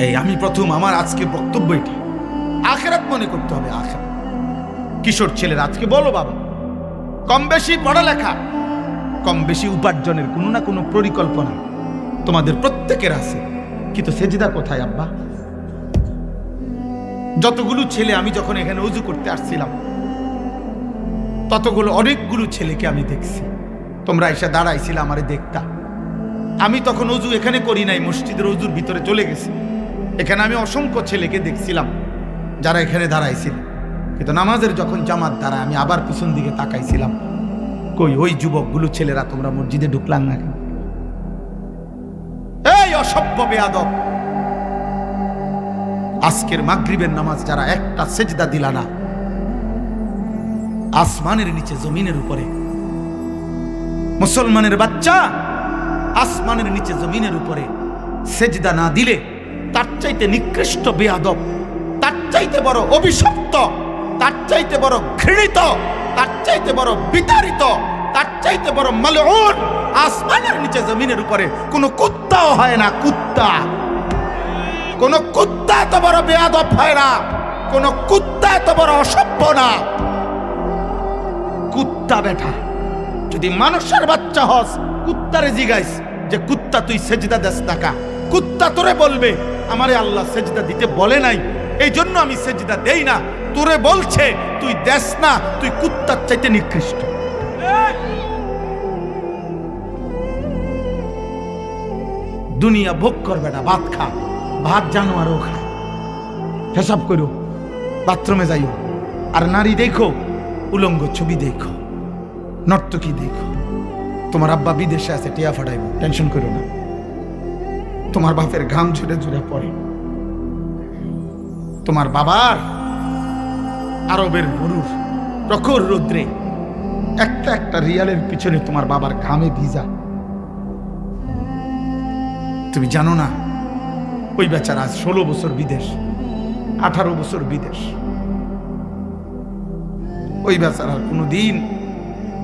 এই আমি প্রথম আমার আজকে বক্তব্য এটা, আখিরাত মনে করতে হবে। আখিরাত কিশোর ছেলেরা আজকে বলো বাবা, কম বেশি পড়ালেখা, কম বেশি উপার্জনের কোনো না কোনো পরিকল্পনা তোমাদের প্রত্যেকের আছে, কিন্তু সেজদা কোথায় আব্বা? যতগুলো ছেলে আমি যখন এখানে উজু করতে আসছিলাম, ততগুলো অনেকগুলো ছেলেকে আমি দেখছি। তোমরা এসে দাঁড়াইছিলে আমারে দেখতা। আমি তখন উজু এখানে করি নাই, মসজিদের উজুর ভিতরে চলে গেছি। এখানে আমি অসংখ্য ছেলেকে দেখছিলাম যারা এখানে দাঁড়াইছিল, কিন্তু নামাজের যখন জামাত দাঁড়ায় আমি আবার পিছন দিকে তাকাইছিলাম, কই ওই যুবকগুলো ছেলেরা তোমরা মসজিদে ঢুকলাম না কেন? এই অসভ্য বেয়াদব, আজকের মাগরিবের নামাজ যারা একটা সেজদা দিলা না, আসমানের নিচে জমিনের উপরে মুসলমানের বাচ্চা, আসমানের নিচে জমিনের উপরে সেজদা না দিলে তার চাইতে নিকৃষ্ট বেয়াদব, তার চাইতে বড় অভিশপ্ত, তার চাইতে বড় ঘৃণিত, তার চাইতে বড় বিতাড়িত, তার চাইতে বড় মালউন আসমানের নিচে জমিনের উপরে কোন কুত্তাও হয় না। কুত্তা, কোন কুত্তা এত বড় বেয়াদব হয় না, কোন কুত্তা এত বড় অসভ্য না। কুত্তা বেটা, যদি মানুষের বাচ্চা হস, কুত্তারে জিগাইস যে কুত্তা তুই সেজদা দেস টাকা, কুত্তা তোরে বলবে আমারে আল্লাহ সেজদা দিতে বলে নাই, এই জন্য আমি সেজদা দেই না। তোরে বলছে তুই দেস না, তুই কুত্তার চাইতে নিকৃষ্ট। দুনিয়া ভোগ করবে না, ভাত খা, ভাত জানোয়ারও খায়। হিসাব করো, বাথরুমে যাইও, আর নারী দেখো, উলঙ্গ ছবি দেখো, নর্তকী দেখো। তোমার আব্বা বিদেশে আছে, টিয়া ফাটাইব, টেনশন করো না। তোমার বাপের ঘাম ঝরে ঝরে পড়ে, তোমার বাবার আরবের গরুর প্রখর রৌদ্রে একটা একটা রিয়ালের পিছনে তোমার বাবার ঘামে ভিজা। তুমি জানো না ওই বেচারা আজ 16 বছর বিদেশ, 18 বছর বিদেশ। ওই বেচারার কোনোদিন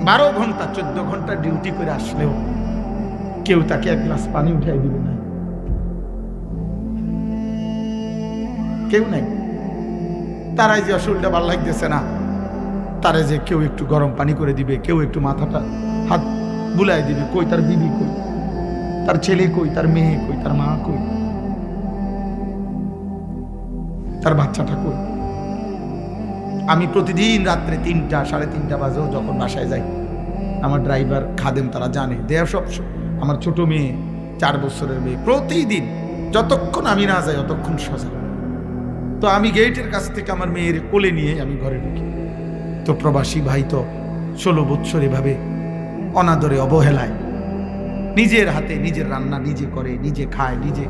12 ঘন্টা 14 ঘন্টা ডিউটি করে আসলেও কেউ তাকে এক গ্লাস পানি উঠাই দিবে না, কেউ নাই। তারাই যে শরীরটা ভালো লাগতেছে না, তারে যে কেউ একটু গরম পানি করে দিবে, কেউ একটু মাথাটা হাত বুলাই দিবে। কই তার বিবি, কই তার ছেলে, কই তার মেয়ে, কই তার মা, কই তার বাচ্চাটা, কই? আমি প্রতিদিন রাত্রে 3টা 3:30 বাজেও যখন বাসায় যাই, আমার ড্রাইভার খাদেম তারা জানে, দেয়া সব আমার ছোট মেয়ে 4 বছরের মেয়ে প্রতিদিন যতক্ষণ আমি না যাই ততক্ষণ সজা। তো আমি গেটের কাছ থেকে আমার মেয়ের কোলে নিয়ে আমি ঘরে ঢুকি। তো প্রবাসী ভাই তো 16 বছর এভাবে অনাদরে অবহেলায় নিজের হাতে নিজের রান্না নিজে করে, নিজে খায়, নিজে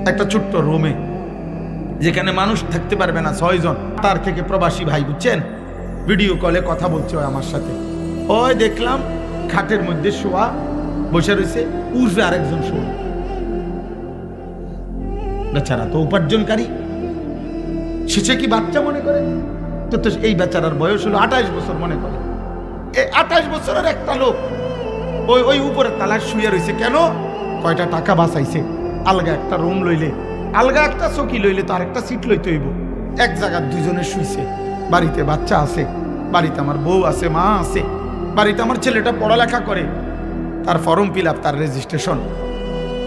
একটা ছোট্ট রুমে যেখানে মানুষ থাকতে পারবে না 6 জন, তার থেকে প্রবাসী ভাই বুঝছেন ভিডিও কলে কথা বলছে আমার সাথে। ওই দেখলাম খাটের মধ্যে শোয়া বসে রয়েছে, উঠবে আরেকজন শোয়া। বেচারা তো উপার্জনকারী, সে কি বাচ্চা মনে করে? তো এই বেচারার বয়স হলো 28 বছর মনে করে। এই 28 বছরের একটা লোক ওই উপরে তালায় শুয়ে রয়েছে। কেন? কয়টা টাকা বাঁচাইছে। আলগা একটা রুম লইলে, আলগা একটা চকি লইলে তো আরেকটা সিট লইতে হইব। এক জায়গায় 2 জনে শুইছে। বাড়িতে বাচ্চা আছে, বাড়িতে আমার বউ আছে, মা আছে, বাড়িতে আমার ছেলেটা পড়ালেখা করে, তার ফর্ম ফিল আপ, তার রেজিস্ট্রেশন,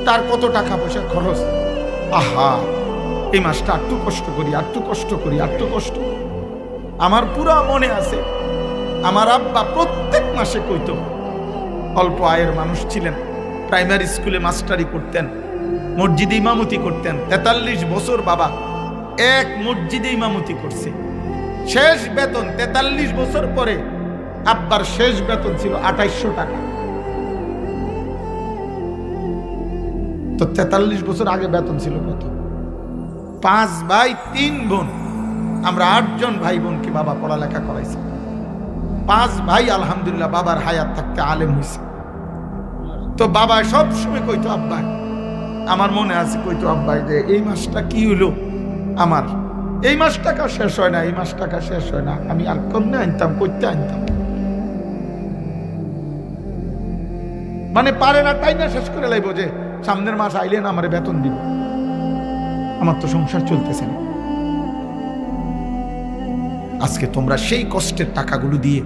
তার কত টাকা পয়সা খরচ। আহা, এই মাসটা একটু কষ্ট করি, একটু কষ্ট করি, একটু কষ্ট। আমার পুরা মনে আছে আমার আব্বা প্রত্যেক মাসে কইতো, অল্প আয়ের মানুষ ছিলেন, প্রাইমারি স্কুলে মাস্টারি করতেন, মসজিদে ইমামতি করতেন। 43 বছর বাবা এক মসজিদে ইমামতি করছে। শেষ বেতন 43 বছর পরে আব্বার শেষ বেতন ছিল 2800 টাকা। তো 43 বছর আগে বেতন ছিল কত? 5 ভাই 3 বোন, আমরা 8 জন ভাই বোনকে বাবা পড়ালেখা করাইছে। 5 ভাই আলহামদুলিল্লাহ বাবার হায়াত থাকতে আলেম হয়েছে। তো বাবা সব সময় কইতো আব্বা, আমার মনে আছে কইতো আব্বা যে এই মাসটা কি হইলো, আমার এই মাস টাকা শেষ হয় না, এই মাস টাকা শেষ হয় না, আমি আর কমনে আনতাম, করতে আনতাম। মানে পারে না, তাই না শেষ করে লাইব যে সামনের মাস আইলে না আমার বেতন দিব। আমার তো সংসার চলতেছে না। আজকে তোমরা সেই কষ্টের টাকাগুলো দিয়ে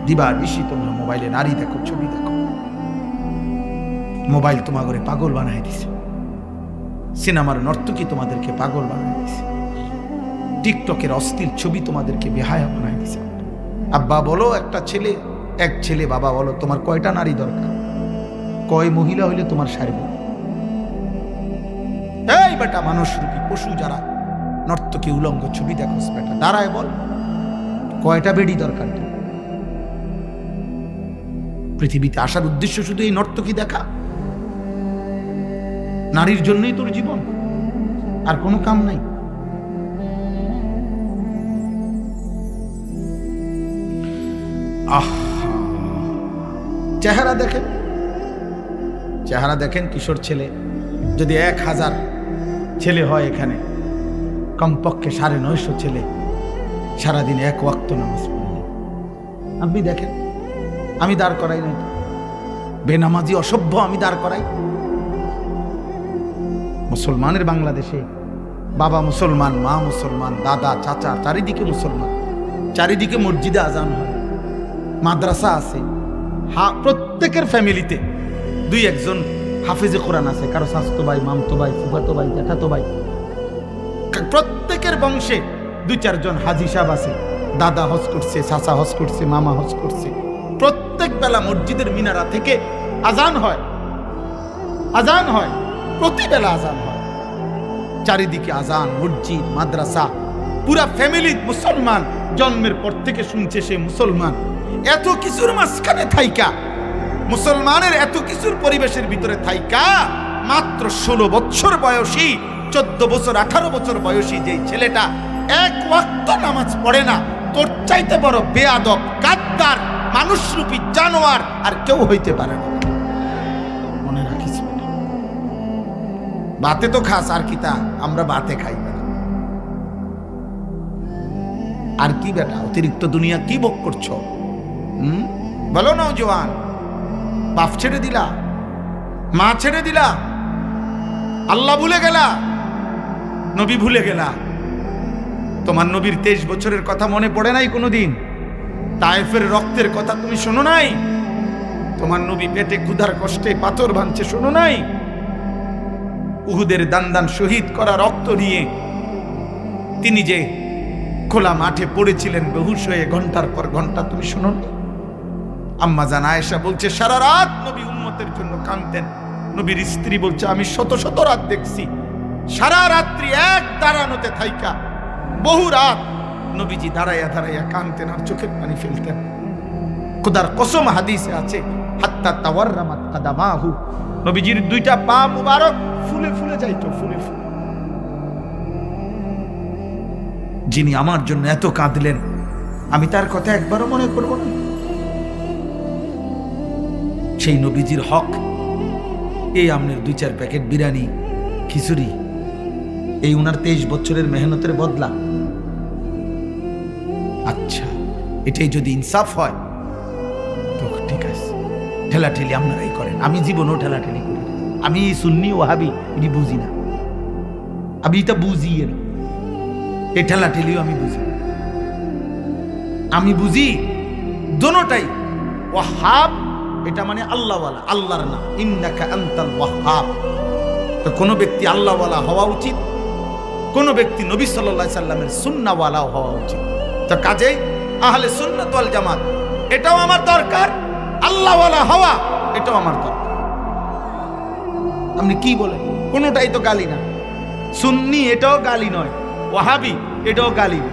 দিবা বেশি তোমরা মোবাইলে নারী দেখো, ছবি দেখো। মোবাইল তোমাকে পাগল বানাই দিছে, সিনেমার নর্তকী তোমাদেরকে পাগল বানাই দিছে, টিকটকের অশ্লীল ছবি তোমাদেরকে বেহায়া বানাই দিছে। আব্বা বলো একটা ছেলে, এক ছেলে বাবা বলো তোমার কয়টা নারী দরকার, কয় মহিলা হইলে তোমার সারব? এই বেটা মানুষ রূপী পশু যারা নর্তকী উলঙ্গ ছবি দেখো বেটা, দাঁড়ায় বল কয়টা বেডি দরকার? পৃথিবীতে আসার উদ্দেশ্য শুধু এই নর্তকী দেখা? নারীর জন্যই তোর জীবন, আর কোনো কাম নাই? চেহারা দেখেন, চেহারা দেখেন কিশোর ছেলে। যদি 1000 ছেলে হয় এখানে, কমপক্ষে 950 ছেলে সারাদিন এক ওয়াক্ত নামাজ পড়ে। আপনি দেখেন, আমি দাঁড় করাই নাই তো, বেনামাজি অসভ্য আমি দাঁড় করাই। মুসলমানের বাংলাদেশে বাবা মুসলমান, মা মুসলমান, দাদা চাচা চারিদিকে মুসলমান, চারিদিকে মসজিদে আজান হয়, মাদ্রাসা আছে, প্রত্যেকের ফ্যামিলিতে 2-1জন হাফেজে কোরআন আছে, কারো শাস্তো ভাই, মামতো ভাই, ফুফাতো ভাই, জ্যাঠাতো ভাই, প্রত্যেকের বংশে 2-4জন হাজি সাহেব আছে, দাদা হজ করছে, চাচা হজ করছে, মামা হজ করছে। প্রত্যেক বেলা মসজিদের মিনারা থেকে আজান হয়, আজান হয়, প্রতি বেলা আজান হয়, চারিদিকে আজান, মসজিদ, মাদ্রাসা, পুরা ফ্যামিলি মুসলমান, জন্মের পর থেকে শুনছে সে মুসলমান। এত কিছুর মাঝখানে থাইকা, মুসলমানের এত কিছুর পরিবেশের ভিতরে থাইকা, মাত্র 16 বছর বয়সী, 14 বছর 18 বছর বয়সী যে ছেলেটা এক ওয়াক্ত নামাজ পড়ে না, তোর চাইতে বড় বেয়াদব, গাদ্দার, মানুষরূপী জানোয়ার আর কেউ হইতে পারে না। মনে রাখিস, বাতে তো খাস, আর কি তা আমরা বাতে খাই না। আর কি বেটা অতিরিক্ত দুনিয়া কি ভোগ করছো? বলো না জওয়ান, বাপ ছেড়ে দিলা, মা ছেড়ে দিলা, আল্লাহ ভুলে গেলা, নবী ভুলে গেলা। তোমার নবীর 23 বছরের কথা মনে পড়ে নাই কোনোদিন? তায়েফের রক্তের কথা তুমি শোনো নাই? তোমার নবী পেটে ক্ষুধার কষ্টে পাথর ভাঙছে শোনো নাই? উহুদের দান শহীদ করা রক্ত নিয়ে তিনি যে খোলা মাঠে পড়েছিলেন বেহুশ হয়ে ঘন্টার পর ঘন্টা, তুমি শোনো না? আম্মা জান আয়েশা বলছে সারা রাত নবী উম্মতের জন্য কাঁদতেন। নবীর স্ত্রী বলছে আমি শত শত রাত দেখছি, সারা রাত্রি এক দাঁড়ানোতে থাইকা বহু রাত নবীজি দাঁড়াইয়া দাঁড়াইয়া কাঁদতেন আর চোখের পানি ফেলতেন। খোদার কসম হাদিসে আছে হাত্তা তাওয়াররামাত কাদামাহু, নবীজির 2টা পা মুবারক ফুলে ফুলে যাইতো, ফুলে ফুলে। যিনি আমার জন্য এত কাঁদলেন, আমি তার কথা একবারও মনে করব না? সেই নবীজির হক এই আমনের 2-4 প্যাকেট বিরিয়ানি, খিচুড়ি, এই উনার 23 বছরের মেহনতের বদলা। আচ্ছা, এটাই যদি ইনসাফ হয় তো ঠিক আছে, ঠেলাঠেলি আপনারাই করেন, আমি জীবনও ঠেলাঠেলি করি। আমি সুন্নি ওয়াহাবি এটি বুঝি না, আমি এটা বুঝি না, এই ঠেলাঠেলিও আমি বুঝি। আমি বুঝি দোনোটাই। ওয়াহাব এটা মানে আল্লাহওয়ালা, আল্লাহর নাম, ইন্নাকা আনতাল ওয়াহাব। তো কোনো ব্যক্তি আল্লাহওয়ালা হওয়া উচিত, কোনো ব্যক্তি নবী সাল্লাল্লাহু আলাইহি সাল্লামের সুন্নাহওয়ালা হওয়া উচিত। তো কাজেই আহলে সুন্নাত ওয়াল জামাত এটাও আমার দরকার, আল্লাহওয়ালা হওয়া এটাও আমার দরকার। আপনি কি বলেন? কোনোটাই তো গালি না। সুন্নি এটাও গালি নয়, ওয়াহাবি এটাও গালি না।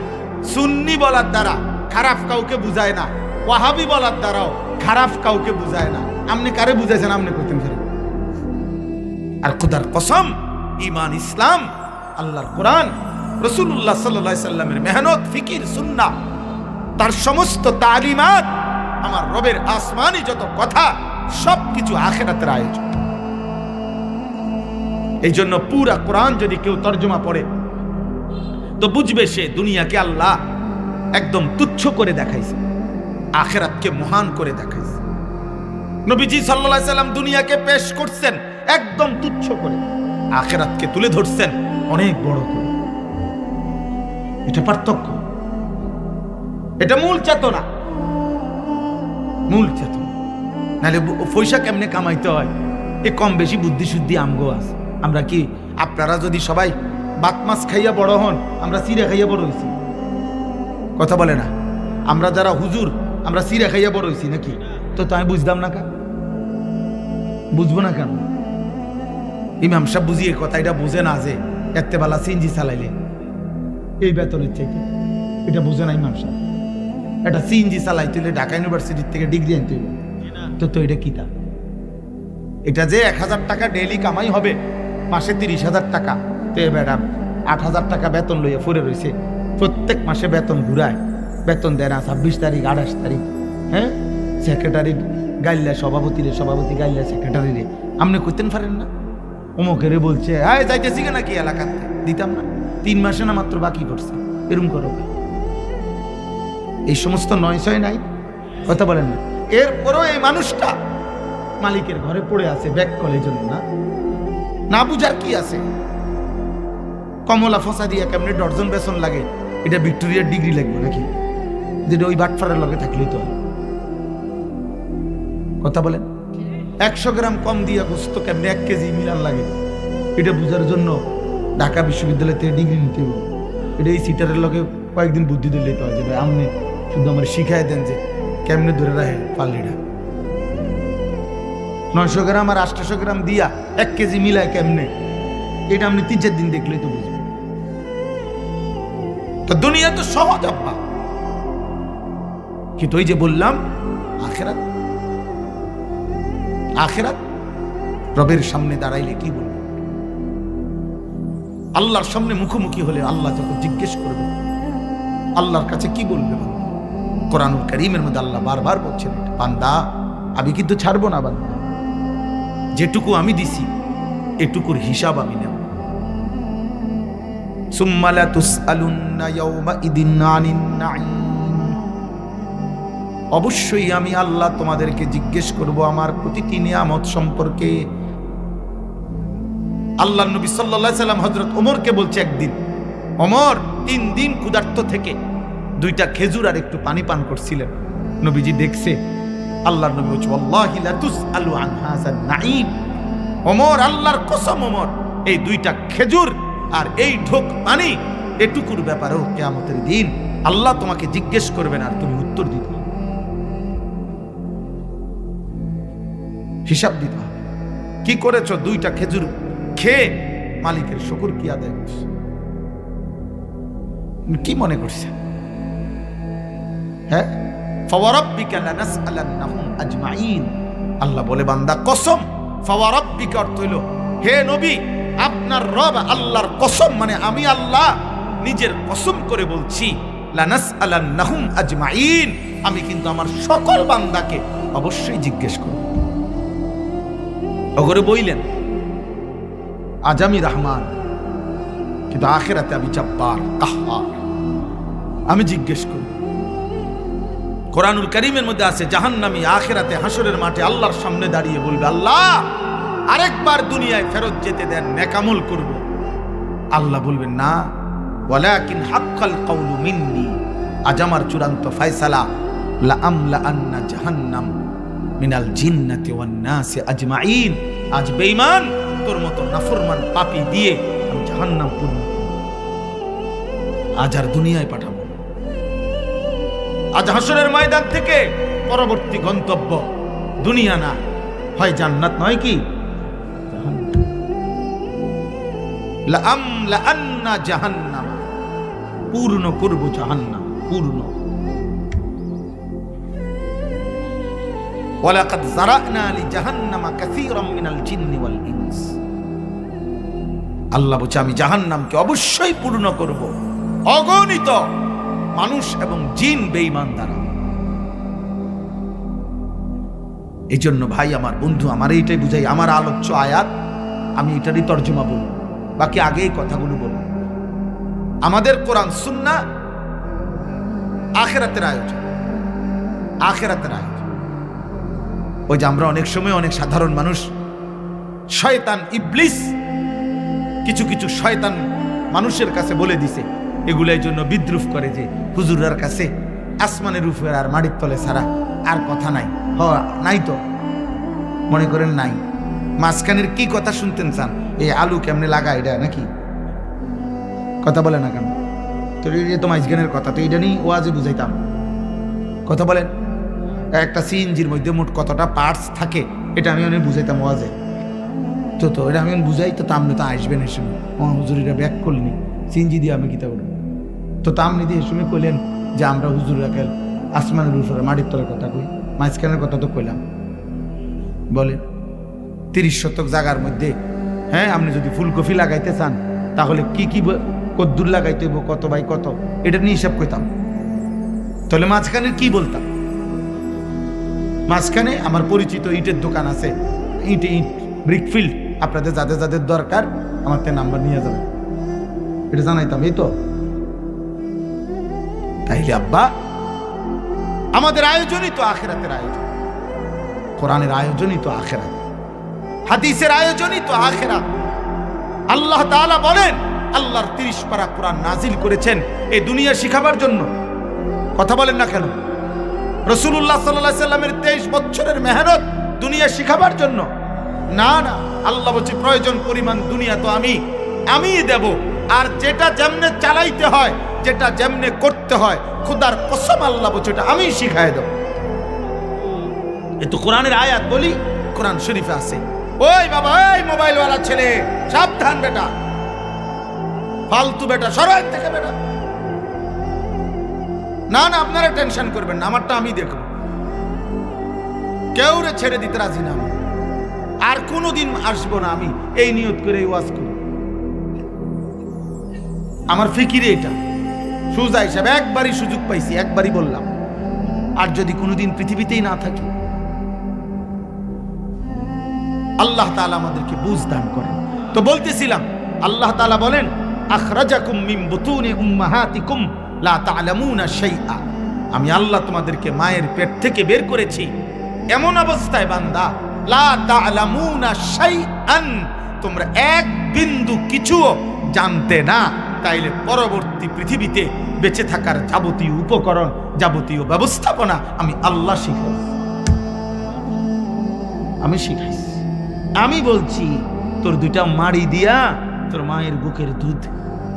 সুন্নি বলার দ্বারা খারাপ কাউকে বুঝায় না, ওয়াহাবি বলার দ্বারাও খারাপ কাউকে বুঝায় না। আপনি কারে বুঝাইছেন? আপনি কইতেন ফেরে। আর খোদার কসম, ঈমান, ইসলাম, আল্লাহর কোরআন, রাসূলুল্লাহ সাল্লাল্লাহু আলাইহি সাল্লামের মেহনত, ফিকির, সুন্নাহ, তার সমস্ত তালিমাত, আমার রবের আসমানি যত কথা, সবকিছু আখিরাতের আয়োজন। এই জন্য পুরা কোরআন যদি কেউ তর্জমা পড়ে তো বুঝবে সে দুনিয়াকে আল্লাহ একদম তুচ্ছ করে দেখাইছে, আখিরাতকে মহান করে দেখাইছে। নবীজি সাল্লাল্লাহু আলাইহি সাল্লাম দুনিয়াকে পেশ করছেন একদম তুচ্ছ করে। আখিরাতকে তুলে ধরছেন অনেক বড় করে। এটা পার্থক্য, এটা মূল চেতনা, মূল চেতনা। নাহলে পয়সা কেমনে কামাইতে হয় এ কম বেশি বুদ্ধি শুদ্ধি আমগো আছে। আমরা কি আপনারা যদি সবাই বাত মাছ খাইয়া বড় হন, আমরা চিড়া খাইয়া বড় হয়েছি? কথা বলে না? আমরা যারা হুজুর আমরা চিড়া খাইয়া বড় হয়েছি নাকি? তো আমি বুঝতাম না কেন? বুঝবো না কেন? ইমাম সাহেব বুঝিয়ে কথা এটা বুঝে না যে এতে বেলা সিএনজি চালাইলে এই বেতনের চাইতে, এটা বুঝে না ইমাম সাহেব। এটা সিএনজি চালাইতে হলে ঢাকা ইউনিভার্সিটির থেকে ডিগ্রি আনতে হইব। তো এটা কি তা? এটা যে 1000 টাকা ডেইলি কামাই হবে, মাসে 30,000 টাকা, তো এ ম্যাডাম 8,000 টাকা বেতন লইয়া ফুরে রয়েছে, প্রত্যেক মাসে বেতন ঘুরায়, বেতন দেয় না 26 তারিখ 28 তারিখ। হ্যাঁ, সেক্রেটারি গাইল্লা সভাপতিরে, সভাপতি গাইল্লা সেক্রেটারিরে। আপনি করতেন পারেন না? অমুকেরে বলছে হ্যাঁ যাইতেছি কেন কি এলাকাতে, দিতাম না, 3 মাসে না মাত্র বাকি পড়ছে, এরম করো। এই সমস্ত 900 নাই, কথা বলেন না। এরপরও এই মানুষটা মালিকের ঘরে পড়ে আছে ব্যাক কলের জন্য। না না বুঝার কি আছে? কমলা ফসা দিয়া কেমনে ডর্জন বেসন লাগে, এটা ভিক্টোরিয়ার ডিগ্রি লাগবে নাকি? যেটা ওই বাটফারের লগে থাকলেই তো। কথা বলেন, 100 গ্রাম কম দিয়া গোস্ত কেমনে 1 কেজি মিলান লাগে, এটা বুঝার জন্য ঢাকা বিশ্ববিদ্যালয় থেকে ডিগ্রি নিতে হবে। এটা এই সিটারের লগে কয়েকদিন বুদ্ধি দিলেই পাওয়া যাবে। আপনি শুধু আমার শিখাই দেন যে কেমনে ধরে রাখে পাল্লিটা। 900 গ্রাম আর 800 গ্রাম দিয়া 1 কেজি মিলায় কেমনে, এটা আপনি 3-4 দিন দেখলেই তো বুঝবেন। তো দুনিয়া তো সহজ আব্বা, কিন্তু ওই যে বললাম আখিরাত, আখিরাত রবের সামনে দাঁড়াইলে কি বলবে? আল্লাহর সামনে মুখোমুখি হলে আল্লাহ যখন জিজ্ঞেস করবে আল্লাহর কাছে কি বলবে? কোরআনুল কারীমের মধ্যে আল্লাহ বারবার বলছেন, বান্দা আমি কিন্তু ছাড়বো না, বান্দা যেটুকু আমি দিছি এটুকুর হিসাব আমি নেব। সুম্মা লা তুসআলুন্না ইয়াওমাইদিন আনিন নাঈম, অবশ্যই আমি আল্লাহ তোমাদেরকে জিজ্ঞেস করব আমার প্রতিটি নিয়ামত সম্পর্কে। আল্লাহর নবী সাল্লাল্লাহু আলাইহি সাল্লাম হযরত ওমরকে বলছে একদিন, ওমর 3 দিন ক্ষুধার্ত থেকে 2টা খেজুর আর একটু পানি পান করছিলেন। নবীজি দেখছে, আল্লাহর নবী বলছে ওয়াল্লাহি লা তুসআলু আন হাযান নাঈম, ওমর আল্লাহর কসম ওমর, এই 2টা খেজুর আর এই ঢোক পানি এটুকুর ব্যাপারেও কিয়ামতের দিন আল্লাহ তোমাকে জিজ্ঞেস করবেন আর তুমি উত্তর দিতে হবে, হিসাব দিতে হবে। কি করেছো? 2টা খেজুর খেয়ে মালিকের শুকর কি আদায় করছো? কি মনে করছে? হ্যাঁ, ফাওয়ারাব্বিকা লানাসআলান্নাহুম আজমাইন, আল্লাহ বলে বান্দা কসম, ফাওয়ারাব্বিকা অর্থ হইল হে নবী আপনার রব আল্লাহর কসম, মানে আমি আল্লাহ নিজের কসম করে বলছি, লানাসআলান্নাহুম আজমাইন, আমি কিন্তু আমার সকল বান্দাকে অবশ্যই জিজ্ঞেস করব। ওগরে বইলেন আজ আমি রহমান, কিন্তু আখিরাতে আমি জব্বার কাহ্হার, আমি জিজ্ঞেস করব। কোরআনুল কারীমের মধ্যে আছে জাহান্নামী আখিরাতে হাসরের মাঠে আল্লাহর সামনে দাঁড়িয়ে বলবে, আল্লাহ আরেকবার দুনিয়ায় ফেরত যেতে দেন, নেকামল করব। আল্লাহ বলবেন না, ওয়ালাকিন হাক্কাল কাউলু মিন্নি, আজ আমার চূড়ান্ত ফয়সালা, লা আমলাআন্না জাহান্নাম মিনাল জিন্নাতি ওয়ান নাসি আজমাইন, আজ বেঈমান তোর মতো নাফরমান পাপী দিয়ে আমি জাহান্নাম পূর্ণ করব, আজ আর দুনিয়ায় পাঠাবো। আজ হাসরের ময়দান থেকে পরবর্তী গন্তব্য দুনিয়া না, হয় জান্নাত নয় কি জাহান্নাম। লা আমলাআন্না জাহান্নাম, পূর্ণ করব জাহান্নাম, পূর্ণ। ওয়ালাকাদ যারানা লিজাহান্নামা কাসীরাম মিনাল জিন্নি ওয়াল ইনস, আল্লাহ বলছে আমি জাহান্নামকে অবশ্যই পূর্ণ করব অগণিত মানুষ এবং জিন বেঈমান দ্বারা। এই জন্য ভাই আমার, বন্ধু আমার, এইটাই বুঝাই আমার আলোচ্য আয়াত, আমি এটারই তর্জমা বলব, বাকি আগে এই কথাগুলো বলব। আমাদের কোরআন সুন্নাহ আখিরাতের আয়োজন, আখিরাতের আয়োজন। ওই যে আমরা অনেক সময় অনেক সাধারণ মানুষ, শয়তান ইবলিস কিছু কিছু শয়তান মানুষের কাছে বলে দিছে, এগুলাই জন্য বিদ্রুপ করে যে হুজুরের কাছে আসমানের উপরে আর মাটির তলে ছাড়া আর কথা নাই। নাই তো মনে করেন নাই, মাঝখানের কি কথা শুনতেন চান? এই আলু কেমনে লাগা এটা নাকি কথা বলে না কেন? তো এই তো মাঝখানের কথা, তো এটা নিয়ে ওয়াজে বুঝাইতাম। কথা বলেন, একটা সিএনজির মধ্যে মোট কতটা পার্টস থাকে এটা আমি অনেক বুঝাইতাম ওয়াজে। তো এটা আমি বুঝাই, তো আপনি তো আসবেন এসে হুজুর এটা ব্যাক করলেনি সিএনজি দিয়ে আমি কিতা করব। তো আপনি দিয়ে শুনে কইলেন যে আমরা হুজুর রাখেন আসমানের উপরে মাটির তলের কথা কই, মাঝখানের কথা তো কইলাম। বলেন 30 শতক জায়গার মধ্যে, হ্যাঁ, আপনি যদি ফুলকপি লাগাইতে চান তাহলে কি কি কদ্দুর লাগাইতে হইব, কত বাই কত, এটা নিয়ে হিসাব কইতাম। তাহলে মাঝখানে কি বলতাম? মাঝখানে আমার পরিচিত ইটের দোকান আছে, ইট ব্রিকফিল্ড, আপনাদের যাদের যাদের দরকার আমার তে নাম্বার নিয়ে যাবেন, এটা জানাইতাম। এই তো তাইলে আব্বা আমাদের আয়োজনই তো আখেরাতের আয়োজন, কোরআনের আয়োজনই তো আখেরাত, হাদিসের আয়োজনই তো আখেরাত। আল্লাহ তাআলা বলেন আল্লাহর 30 পারা কোরআন নাজিল করেছেন এই দুনিয়া শিখাবার জন্য। কথা বলেন না কেন? রাসূলুল্লাহ সাল্লাল্লাহু আলাইহি সাল্লামের 23 বছরের মেহনত দুনিয়া শিখাবার জন্য না। আল্লাহ বলছে প্রয়োজন পরিমাণ দুনিয়া তো আমি দেব, আর যেটা যেমনে চালাইতে হয়, যেটা যেমনে করতে হয়, খোদার কসম আল্লাহ বলছে এটা আমি শিখাই দেব। এ তো কোরআনের আয়াত, বলি কোরআন শরীফে আছে। ওই বাবা, ওই মোবাইলওয়ালা ছেলে, সাবধান বেটা, ফালতু বেটা, সরাই থেকে বেটা। না আপনারা টেনশন করবেন না, আমারটা আমি দেখব, কেউ রে ছেড়ে দিতে রাজি না। আর কোনোদিন আসবো না আমি এই নিয়ত করে ওয়াজ করি। আমার ফিকিরে এটা সুজা হিসাব, একবারই সুযোগ পাইছি, একবারই বললাম। আর যদি কোনোদিন পৃথিবীতেই না থাকি, আল্লাহ তাআলা আমাদেরকে বুঝ দান করেন। তো বলতেছিলাম, আল্লাহ তাআলা বলেন আখরাজাকুম মিন বুতুনি উম্মাহাতিকুম লা তা'লামুনা শাইআ, আমি আল্লাহ তোমাদেরকে মায়ের পেট থেকে বের করেছি এমন অবস্থায় বান্দা লা তা'লামুনা শাইআন, তোমরা এক বিন্দু কিছুও জানতে না। তাইলে পরবর্তী পৃথিবীতে বেঁচে থাকার যাবতীয় উপকরণ, যাবতীয় ব্যবস্থাপনা আমি আল্লাহ শিখাইছি। আমি বলছি তোর দুইটা মাড়ি দিয়া তোর মায়ের বুকের দুধ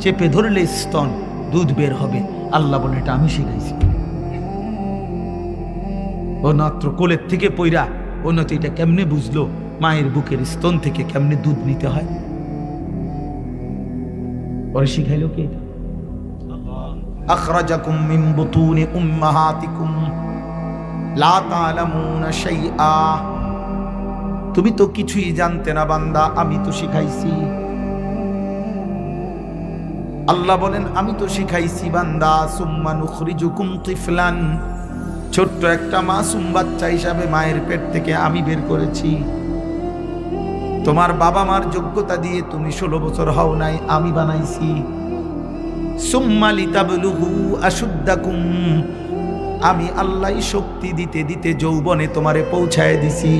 চেপে ধরলে স্তন দুধ বের হবে। আল্লাহ বলে এটা আমি শিখাইছি। ও মাত্র কোলের থেকে পইরা অন্যত এটা কেমনে বুঝলো মায়ের বুকের স্তন থেকে কেমনে দুধ নিতে হয়? পরে শিখাইলো কে? আখরাজাকুম মিন বুতুনি উম্মাহাতিকুম লা তা'লামুনা শাইআ, তুমি তো কিছুই জানতে না বান্দা, আমি তো শিখাইছি। আল্লাহ বলেন আমি তো শিখাইছি বান্দা। সুম্মা নুখরিজুকুম তিফলান, ছোট্ট একটা মাসুম বাচ্চা হিসাবে মায়ের পেট থেকে আমি বের করেছি। তোমার বাবা মার যোগ্যতা দিয়ে তুমি 16 বছর হও নাই, আমি বানাইছি। সুম্মা লিতাবলুগু আশুদ্দাকুম, আমি আল্লাহ শক্তি দিতে দিতে যৌবনে তোমারে পৌঁছায় দিছি।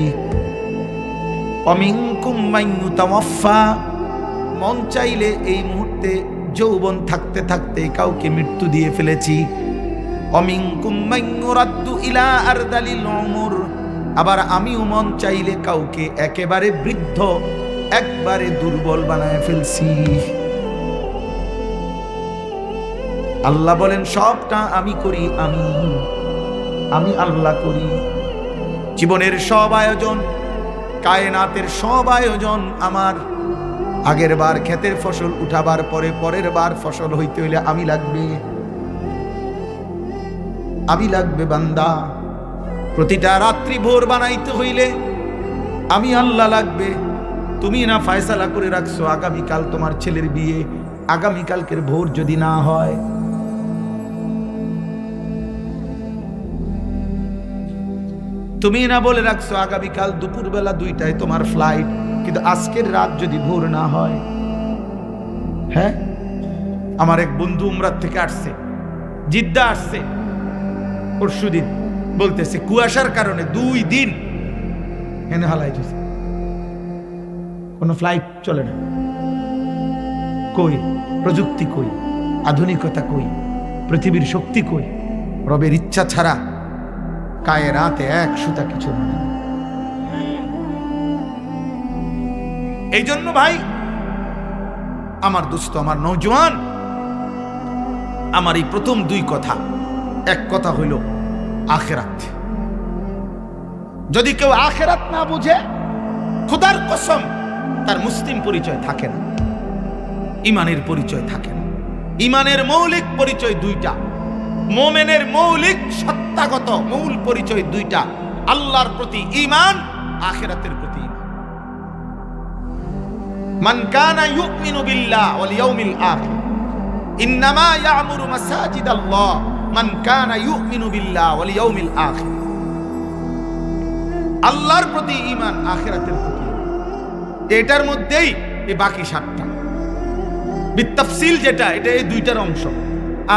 অমিনকুম মান ইউতাওয়াফা, মন চাইলে এই মুহূর্তে যৌবন থাকতে থাকতে কাউকে মৃত্যু দিয়ে ফেলেছি। অমিনকুম মান ইউরাদ্দু ইলা আরদালিল উমর, আবার আমিও মন চাইলে কাউকে একেবারে বৃদ্ধ, একবারে দুর্বল বানায় ফেলছি। আল্লাহ বলেন সবটা আমি করি, আমি আল্লাহ করি। জীবনের সব আয়োজন, কায়নাতের সব আয়োজন আমার। আগের বার ক্ষেতের ফসল উঠাবার পরে পরের বার ফসল হইতে হইলে আমি লাগবে বান্দা। প্রতিটা রাত্রি ভোর বানাইতে হইলে আমি আল্লাহ লাগবে। তুমি না ফয়সালা করে রাখছো আগামীকাল তোমার ছেলের বিয়ে, আগামীকালকের ভোর যদি না হয়, তুমি না বলে রাখছো আগামীকাল দুপুরবেলা 2টায় তোমার ফ্লাইট, কিন্তু আজকের রাত যদি ভোর না হয়। হ্যাঁ, আমার এক বন্ধু উমরাত থেকে আসছে, জিদ্দা আসছে পরশুদিন, বলতেছে কুয়াশার কারণে 2 দিন এনে হালাই দিছে, কোনো ফ্লাইট চলে না। কই? প্রযুক্তি কই? আধুনিকতা কই? পৃথিবীর শক্তি কই? রবের ইচ্ছা ছাড়া কায়রাতে এক সুতা কিছু নয়। এই জন্য ভাই আমার দোস্ত, আমার নওজোয়ান, আমার এই প্রথম দুই কথা, এক কথা হইল আখিরাত। যদি কেউ আখিরাত না বুঝে, খোদার কসম তার মুসলিম পরিচয় থাকে না, ইমানের পরিচয় থাকে না। ইমানের মৌলিক পরিচয় দুইটা, মোমেনের মৌলিক সত্তাগত মূল পরিচয় দুইটা, আল্লাহর প্রতি ঈমান, আখিরাতের প্রতি ঈমান। মান কানা ইউমিনু বিল্লাহ ওয়াল ইয়াউমিল আখির ইন্নামা ইয়ামুরু মাসাজিদাল্লাহ মান কানা ইউমিনু বিল্লাহ ওয়াল ইয়াউমিল আখির। আল্লাহর প্রতি ঈমান, আখিরাতের প্রতি ঈমান, এটার মধ্যেই এই বাকি সাতটা বিতাফসিল, যেটা এটা এই দুইটার অংশ।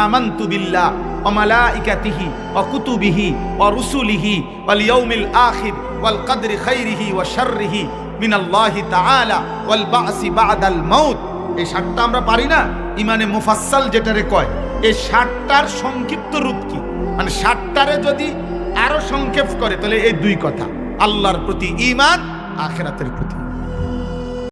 আমানতু বিল্লাহ ওয়া মালাইকাতিহি ওয়া কুতুবিহি ওয়া রুসুলিহি ওয়াল ইয়াউমিল আখির ওয়াল কদরি খাইরিহি ওয়া শাররিহি মিনাল্লাহি তাআলা ওয়াল বাসি বাদাল মাউত। এই সাতটা আমরা পারি না, ইমানে মুফাসসাল যেটারে কয়। এই সাতটার সংক্ষিপ্ত রূপ কি, মানে সাতটারে যদি আরো সংক্ষেপ করে তাহলে এই দুই কথা, আল্লাহর প্রতি ঈমান, আখিরাতের প্রতি।